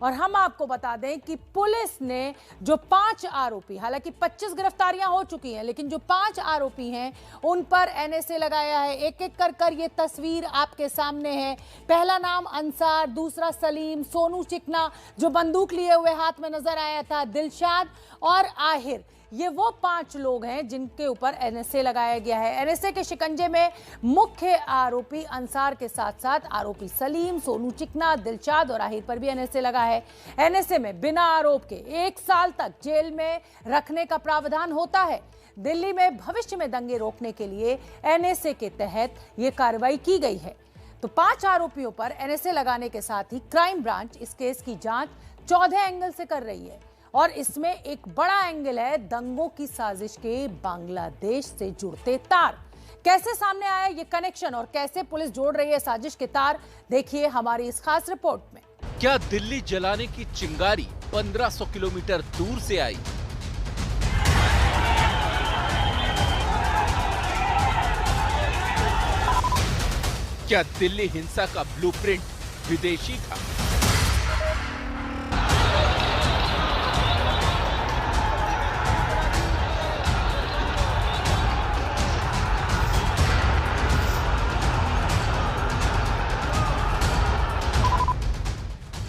और हम आपको बता दें कि पुलिस ने जो 5 आरोपी, हालांकि 25 गिरफ्तारियां हो चुकी हैं, लेकिन जो 5 आरोपी हैं उन पर एनएसए लगाया है। एक एक कर ये तस्वीर आपके सामने है। पहला नाम अंसार, दूसरा सलीम, सोनू चिकना जो बंदूक लिए हुए हाथ में नजर आया था, दिलशाद और आहिर। ये वो 5 लोग हैं जिनके ऊपर एनएसए लगाया गया है। एनएसए के शिकंजे में मुख्य आरोपी अंसार के साथ साथ आरोपी सलीम, सोनू चिकना, दिलशाद और आहिर पर भी एनएसए लगा है। एनएसए में बिना आरोप के 1 साल तक जेल में रखने का प्रावधान होता है। दिल्ली में भविष्य में दंगे रोकने के लिए एनएसए के तहत यह कार्रवाई की गई है। तो 5 आरोपियों पर एनएसए लगाने के साथ ही क्राइम ब्रांच इस केस की जांच 14 एंगल से कर रही है और इसमें एक बड़ा एंगल है दंगों की साजिश के बांग्लादेश से जुड़ते तार। कैसे सामने आया ये कनेक्शन और कैसे पुलिस जोड़ रही है साजिश के तार, देखिए हमारी इस खास रिपोर्ट में। क्या दिल्ली जलाने की चिंगारी 1500 किलोमीटर दूर से आई? क्या दिल्ली हिंसा का ब्लूप्रिंट विदेशी था?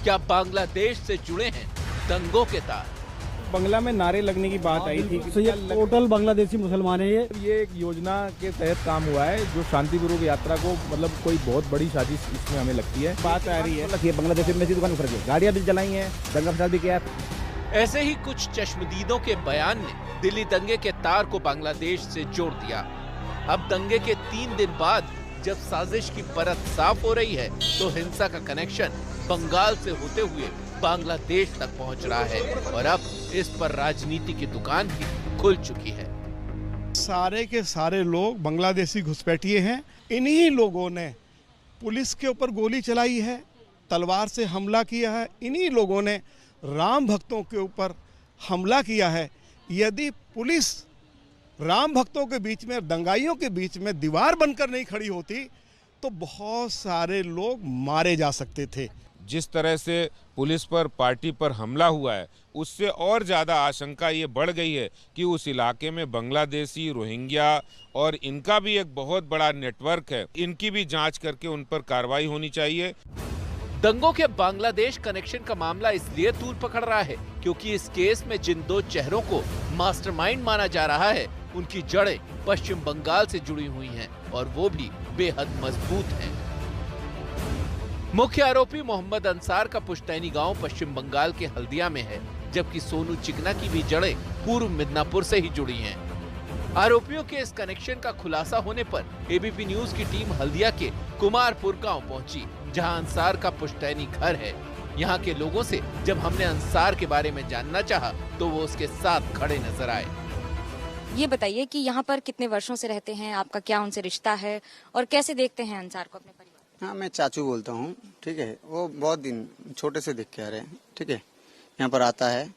क्या बांग्लादेश से जुड़े हैं दंगों के तार? बंगला में नारे लगने की बात आई थी। तो ये टोटल बांग्लादेशी मुसलमान है। ये एक योजना के तहत काम हुआ है जो शांतिपूर्वक यात्रा को, मतलब कोई बहुत बड़ी साजिश इसमें हमें लगती है। बात आ रही है बांग्लादेश में दुकान उतर गई, गाड़ियां भी जलाई हैं, दंगा फसाद भी किया है। ऐसे ही कुछ चश्मदीदों के बयान ने दिल्ली दंगे के तार को बांग्लादेश से जोड़ दिया। अब दंगे के 3 दिन बाद जब साजिश की परत साफ हो रही है तो हिंसा का कनेक्शन बंगाल से होते हुए बांग्लादेश तक पहुंच रहा है और अब इस पर राजनीति की दुकान भी खुल चुकी है। सारे के सारे लोग बांग्लादेशी घुसपैठिए हैं। इन्हीं लोगों ने पुलिस के ऊपर गोली चलाई है, तलवार से हमला किया है। इन्हीं लोगों ने राम भक्तों के ऊपर हमला किया है। यदि पुलिस राम भक्तों के बीच में, दंगाइयों के बीच में दीवार बनकर नहीं खड़ी होती तो बहुत सारे लोग मारे जा सकते थे। जिस तरह से पुलिस पर, पार्टी पर हमला हुआ है, उससे और ज़्यादा आशंका ये बढ़ गई है कि उस इलाके में बांग्लादेशी, रोहिंग्या और इनका भी एक बहुत बड़ा नेटवर्क है। इनकी भी जांच करके उन पर कार्रवाई होनी चाहिए। दंगों के बांग्लादेश कनेक्शन का मामला इसलिए तूल पकड़ रहा है क्योंकि इस केस में जिन 2 चेहरों को मास्टरमाइंड माना जा रहा है उनकी जड़ें पश्चिम बंगाल से जुड़ी हुई हैं और वो भी बेहद मजबूत हैं। मुख्य आरोपी मोहम्मद अंसार का पुश्तैनी गांव पश्चिम बंगाल के हल्दिया में है, जबकि सोनू चिकना की भी जड़ें पूर्व मिदनापुर से ही जुड़ी हैं। आरोपियों के इस कनेक्शन का खुलासा होने पर एबीपी न्यूज की टीम हल्दिया के कुमारपुर गांव पहुंची, जहां अंसार का पुश्तैनी घर है। यहाँ के लोगों से जब हमने अंसार के बारे में जानना चाहा तो वो उसके साथ खड़े नजर आए। ये बताइए कि यहाँ पर कितने वर्षों से रहते हैं, आपका क्या उनसे रिश्ता है और कैसे देखते हैं अंसार को अपने परिवार? हाँ, मैं चाचू बोलता हूँ। ठीक है, वो बहुत दिन छोटे से देख के आ रहे हैं। ठीक है, यहाँ पर आता है,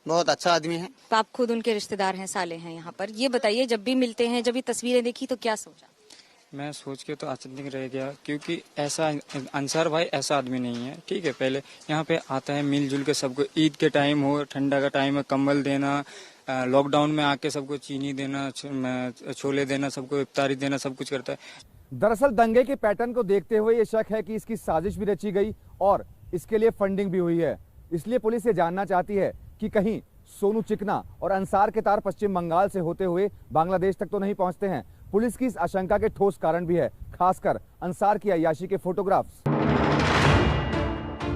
बहुत अच्छा आदमी है। आप खुद उनके रिश्तेदार हैं, साले हैं यहाँ पर। ये बताइए, जब भी मिलते हैं, जब ये तस्वीरें देखी तो क्या सोचा? मैं सोच के तो अचंभित रह गया क्योंकि ऐसा अंसार भाई ऐसा आदमी नहीं है। ठीक है, पहले यहाँ पे आता है मिलजुल के सबको, ईद के टाइम हो, ठंडा का टाइम है, कंबल देना, लॉकडाउन में आके सबको चीनी देना, छोले देना, सबको इफ्तारी देना, सब कुछ करता है। दरअसल दंगे के पैटर्न को देखते हुए ये शक है कि इसकी साजिश भी रची गई और इसके लिए फंडिंग भी हुई है। इसलिए पुलिस ये जानना चाहती है कि कहीं सोनू चिकना और अंसार के तार पश्चिम बंगाल से होते हुए बांग्लादेश तक तो नहीं पहुंचते हैं। पुलिस की इस आशंका के ठोस कारण भी है, खासकर अंसार की अय्याशी के फोटोग्राफ्स।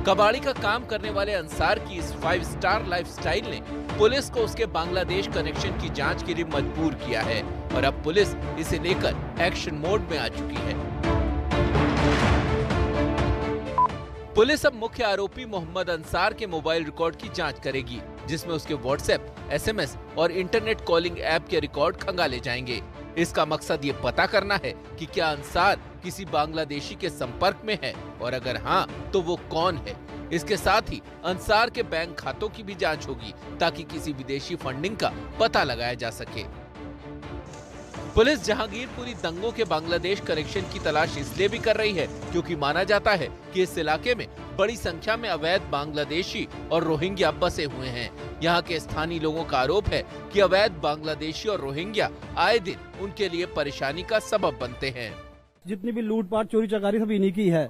कबाड़ी का काम करने वाले अंसार की इस 5 स्टार लाइफस्टाइल ने पुलिस को उसके बांग्लादेश कनेक्शन की जांच के लिए मजबूर किया है और अब पुलिस इसे लेकर एक्शन मोड में आ चुकी है। पुलिस अब मुख्य आरोपी मोहम्मद अंसार के मोबाइल रिकॉर्ड की जांच करेगी, जिसमें उसके व्हाट्सएप, एसएमएस और इंटरनेट कॉलिंग ऐप के रिकॉर्ड खंगाले जाएंगे। इसका मकसद ये पता करना है कि क्या अंसार किसी बांग्लादेशी के संपर्क में है और अगर हाँ तो वो कौन है। इसके साथ ही अंसार के बैंक खातों की भी जांच होगी ताकि किसी विदेशी फंडिंग का पता लगाया जा सके। पुलिस जहांगीरपुरी दंगों के बांग्लादेश कनेक्शन की तलाश इसलिए भी कर रही है क्योंकि माना जाता है कि इस इलाके में बड़ी संख्या में अवैध बांग्लादेशी और रोहिंग्या बसे हुए हैं। यहाँ के स्थानीय लोगों का आरोप है कि अवैध बांग्लादेशी और रोहिंग्या आए दिन उनके लिए परेशानी का सबब बनते हैं। जितनी भी लूटपाट चोरी चकारी सब इन्हीं की है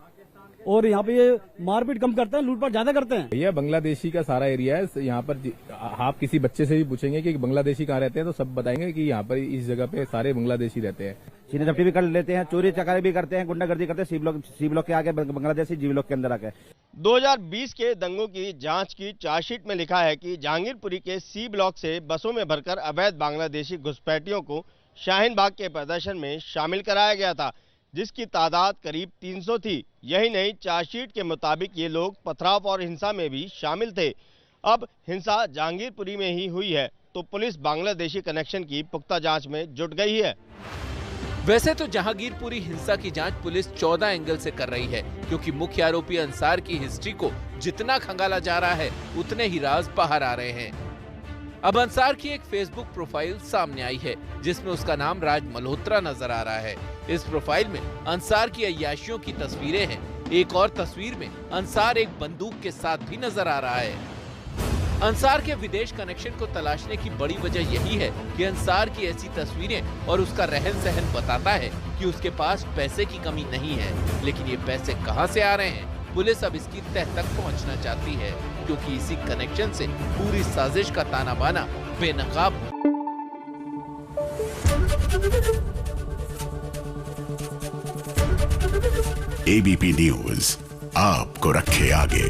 और यहाँ पे ये मारपीट कम करते हैं, लूटपाट ज्यादा करते हैं। भैया बांग्लादेशी का सारा एरिया है यहाँ पर। आप किसी बच्चे से भी पूछेंगे कि बांग्लादेशी कहाँ रहते हैं तो सब बताएंगे कि यहाँ पर इस जगह पे सारे बांग्लादेशी रहते हैं। सीने झपटी भी कर लेते हैं, चोरी चकारी भी करते हैं, गुंडागर्दी करते हैं। सी ब्लॉक के आगे बांग्लादेशी, जी ब्लॉक के अंदर आके 2020 के दंगों की जांच की चार्जशीट में लिखा है कि जहांगीरपुरी के सी ब्लॉक से बसों में भरकर अवैध बांग्लादेशी घुसपैठियों को शाहीन बाग के प्रदर्शन में शामिल कराया गया था, जिसकी तादाद करीब 300 थी। यही नहीं, चार्जशीट के मुताबिक ये लोग पथराव और हिंसा में भी शामिल थे। अब हिंसा जहांगीरपुरी में ही हुई है तो पुलिस बांग्लादेशी कनेक्शन की पुख्ता जांच में जुट गई है। वैसे तो जहांगीरपुरी हिंसा की जांच पुलिस 14 एंगल से कर रही है, क्योंकि मुख्य आरोपी अंसार की हिस्ट्री को जितना खंगाला जा रहा है उतने ही राज बाहर आ रहे हैं। अब अंसार की एक फेसबुक प्रोफाइल सामने आई है जिसमें उसका नाम राज मल्होत्रा नजर आ रहा है। इस प्रोफाइल में अंसार की अय्याशियों की तस्वीरें हैं। एक और तस्वीर में अंसार एक बंदूक के साथ भी नजर आ रहा है। अंसार के विदेश कनेक्शन को तलाशने की बड़ी वजह यही है कि अंसार की ऐसी तस्वीरें और उसका रहन सहन बताता है कि उसके पास पैसे की कमी नहीं है। लेकिन ये पैसे कहां से आ रहे हैं, पुलिस अब इसकी तह तक पहुंचना चाहती है, क्योंकि इसी कनेक्शन से पूरी साजिश का ताना बाना बेनकाब हो। एबीपी न्यूज आपको रखे आगे।